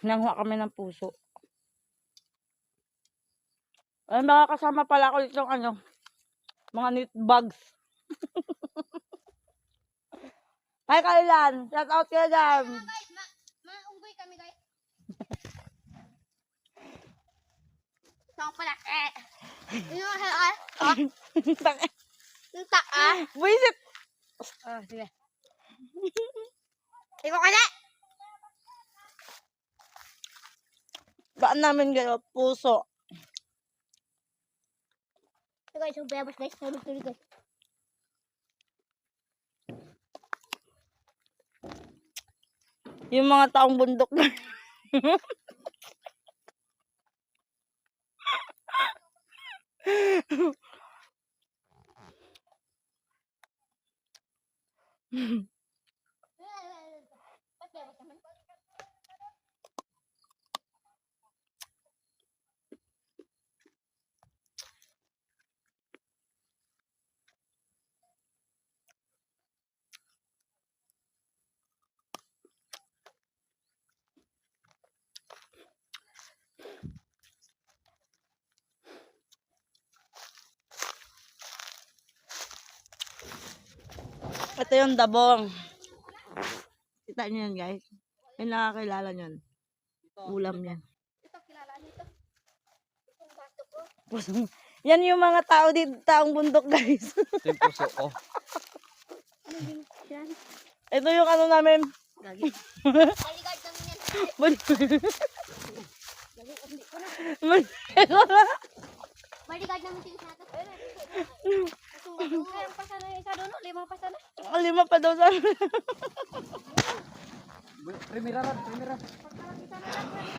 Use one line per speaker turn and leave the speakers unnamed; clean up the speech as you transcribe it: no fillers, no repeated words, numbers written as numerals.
Nanguha kami ng puso. Ay, makakasama pala ako dito mga meat bugs. Hi, Kailan! Shout out kayo dyan!
Guys, maunggoy kami guys. Saan pala? Yung
Buisit!
sige. Ikaw ka na!
Baan namin kayo, puso.
So guys, yung bayabas guys, tulog guys.
Yung mga taong bundok na. Ito yung dabong. Kita niyo yan, guys. May nakakilala niyan. Ulam yan.
Ito, kilala nito. Itong bato ko.
Yan yung mga tao dito, taong bundok, guys.
Ito yung puso ko.
Ano yung kilala?
Ito yung namin.
Gagi. Bodyguard namin yan. Gagi, hindi ko na. Bodyguard namin tingin natin. Mayroong pa sana isa doon, 5 pa sana.
5 pa daw sa
Primera rad.